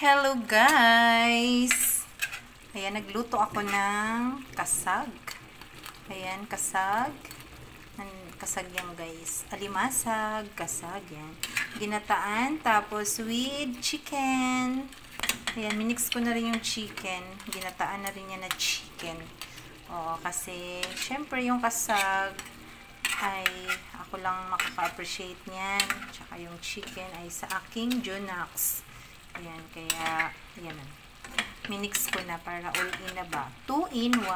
Hello guys! Ayan, nagluto ako ng kasag. Ayan, kasag. Kasag yan guys. Alimasag, kasag yan. Ginataan, tapos with chicken. Ayan, minix ko na rin yung chicken. Ginataan na rin yan na chicken. Oo, kasi syempre yung kasag ay ako lang makaka-appreciate niyan. Tsaka yung chicken ay sa aking Jonax. Ayan, kaya yan. Minix ko na para all in na ba? 2 in 1.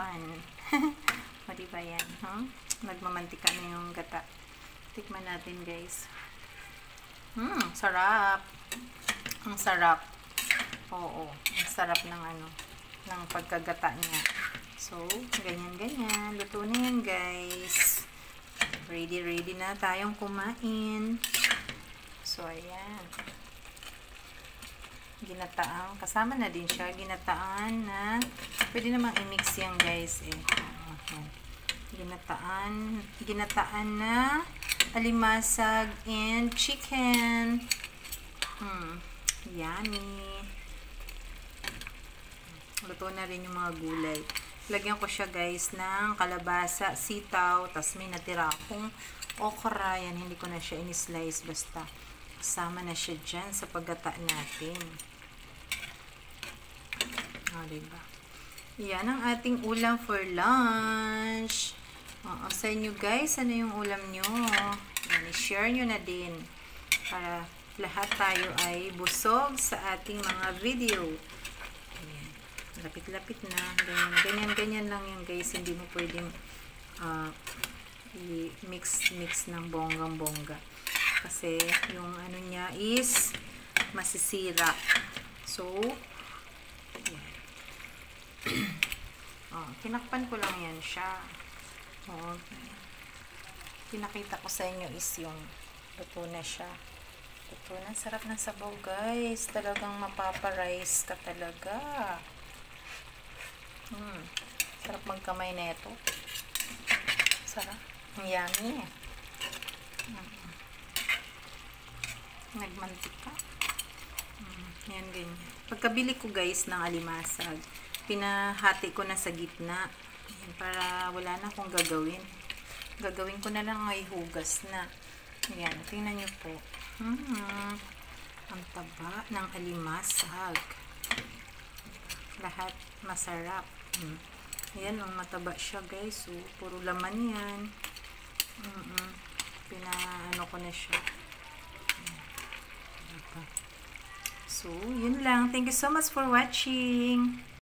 O diba yan? Huh? Nagmamantika na yung gata. Tikman natin guys. Sarap. Ang sarap. Oo, ang sarap ng ng pagkagata niya. So, ganyan-ganyan. Luto na yan guys. Ready na tayong kumain. So, ayan. Ginataan. Kasama na din siya. Ginataan na, pwede namang i-mix yan guys eh. Ginataan na alimasag and chicken. Yummy. Luto na rin yung mga gulay. Lagyan ko siya guys ng kalabasa, sitaw, tas may natira akong okra. Yan, hindi ko na siya in-slice, basta kasama na siya dyan sa paggata natin. O, diba? Yan ang ating ulam for lunch. Sa inyo guys, ano yung ulam nyo? Yan, i-share nyo na din para lahat tayo ay busog sa ating mga video. Ayan. Lapit-lapit na. Ganyan lang yung guys. Hindi mo pwedeng i-mix ng bonggang-bongga. Kasi yung niya is masisira. So, tinakpan ko lang yan siya. Pinakita ko sa inyo is yung luto na siya. Luto na. Sarap ng sabaw guys. Talagang mapaparice ka talaga. Sarap magkamay na ito. Sarap. Yummy. Nagmantika. Yan, ganyan. Pagkabili ko guys ng alimasag, pinahati ko na sa gitna. Yan, para wala na akong gagawin. Gagawin ko na lang ay hugas na. Yan, tingnan nyo po. Ang taba ng alimasag. Lahat masarap. Ayan, mataba siya guys. So, puro laman yan. Pinaano ko na siya. So, yun lang. Thank you so much for watching.